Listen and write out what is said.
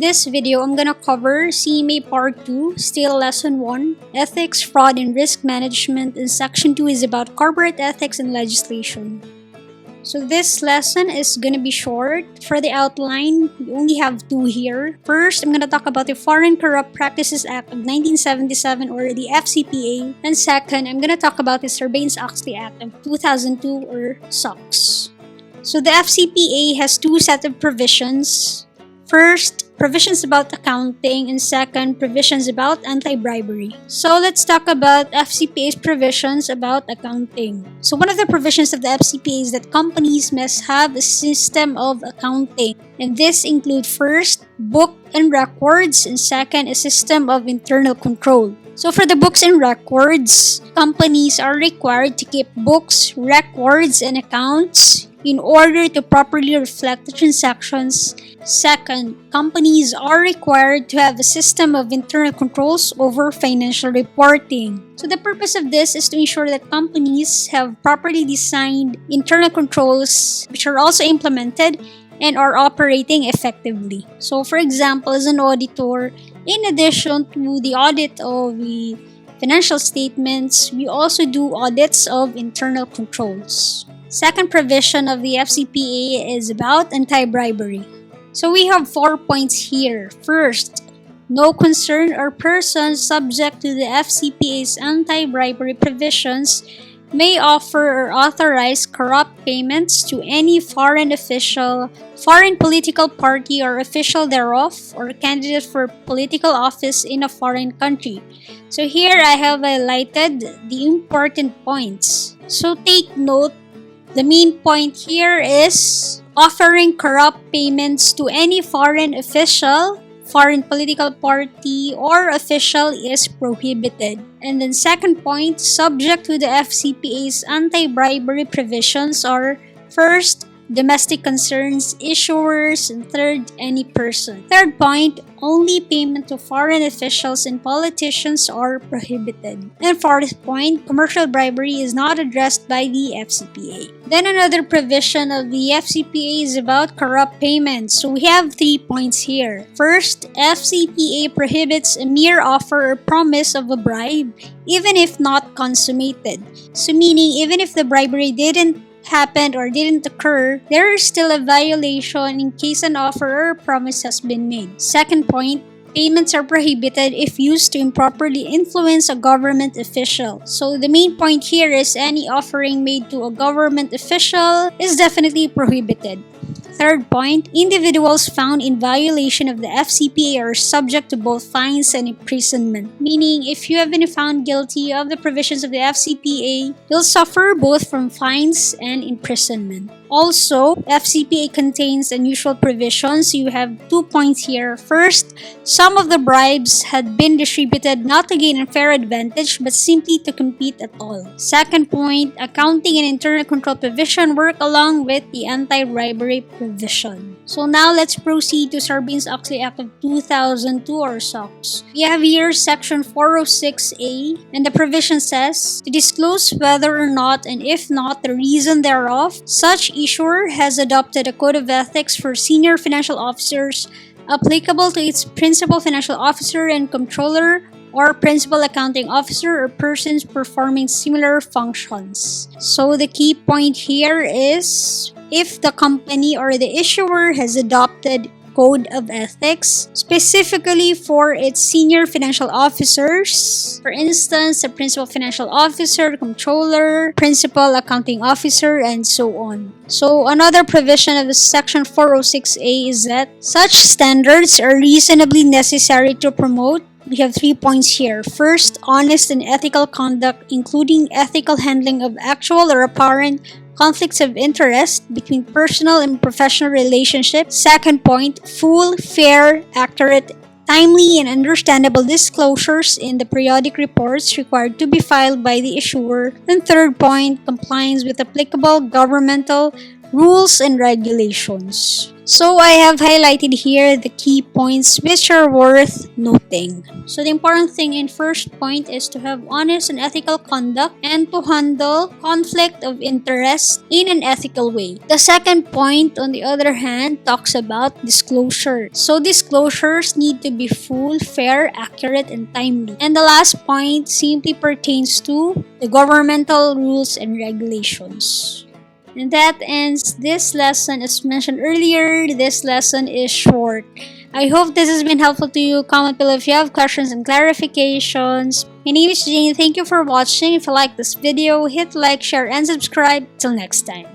this video, I'm gonna cover CMA Part 2, still Lesson 1, Ethics, Fraud, and Risk Management, and Section 2 is about corporate ethics and legislation. So this lesson is gonna be short. For the outline, we only have two here. First, I'm gonna talk about the Foreign Corrupt Practices Act of 1977 or the FCPA. And second, I'm gonna talk about the Sarbanes-Oxley Act of 2002 or SOX. So the FCPA has two sets of provisions. First, provisions about accounting, and second, provisions about anti-bribery. So let's talk about FCPA's provisions about accounting. So one of the provisions of the FCPA is that companies must have a system of accounting. And this includes first, book and records, and second, a system of internal control. So for the books and records, companies are required to keep books, records, and accounts in order to properly reflect the transactions. Second, companies are required to have a system of internal controls over financial reporting. So the purpose of this is to ensure that companies have properly designed internal controls which are also implemented and are operating effectively. So for example, as an auditor, in addition to the audit of the financial statements, we also do audits of internal controls. Second provision of the FCPA is about anti-bribery. So we have 4 points here. First, no concern or person subject to the FCPA's anti-bribery provisions may offer or authorize corrupt payments to any foreign official, foreign political party or official thereof, or candidate for political office in a foreign country. So here I have highlighted the important points. So take note, the main point here is offering corrupt payments to any foreign official, foreign political party, or official is prohibited. And then second point, subject to the FCPA's anti-bribery provisions are first, domestic concerns, issuers, and third, any person. Third point, only payment to foreign officials and politicians are prohibited. And fourth point, commercial bribery is not addressed by the FCPA. Then another provision of the FCPA is about corrupt payments. So we have 3 points here. First, FCPA prohibits a mere offer or promise of a bribe even if not consummated. So meaning even if the bribery didn't happened or didn't occur, there is still a violation in case an offer or promise has been made. Second point, payments are prohibited if used to improperly influence a government official. So the main point here is any offering made to a government official is definitely prohibited. Third point, individuals found in violation of the FCPA are subject to both fines and imprisonment. Meaning, if you have been found guilty of the provisions of the FCPA, you'll suffer both from fines and imprisonment. Also, FCPA contains unusual provisions. You have 2 points here. First, some of the bribes had been distributed not to gain a fair advantage but simply to compete at all. Second point, accounting and internal control provision work along with the anti-bribery provision. So now let's proceed to Sarbanes-Oxley Act of 2002 or SOX. We have here section 406A, and the provision says to disclose whether or not, and if not, the reason thereof, such issuer has adopted a code of ethics for senior financial officers applicable to its principal financial officer and controller or principal accounting officer or persons performing similar functions. So the key point here is if the company or the issuer has adopted code of ethics specifically for its senior financial officers, for instance, a principal financial officer, controller, principal accounting officer, and so on. So another provision of section 406A is that such standards are reasonably necessary to promote. We have 3 points here. First, honest and ethical conduct, including ethical handling of actual or apparent conflicts of interest between personal and professional relationships. Second point, full, fair, accurate, timely, and understandable disclosures in the periodic reports required to be filed by the issuer. And third point, compliance with applicable governmental rules and regulations. So I have highlighted here the key points which are worth noting. So the important thing in first point is to have honest and ethical conduct and to handle conflict of interest in an ethical way. The second point, on the other hand, talks about disclosure. So disclosures need to be full, fair, accurate, and timely. And the last point simply pertains to the governmental rules and regulations. And that ends this lesson. As mentioned earlier, this lesson is short. I hope this has been helpful to you. Comment below if you have questions and clarifications. My name is Jane. Thank you for watching. If you like this video, hit like, share, and subscribe. Till next time.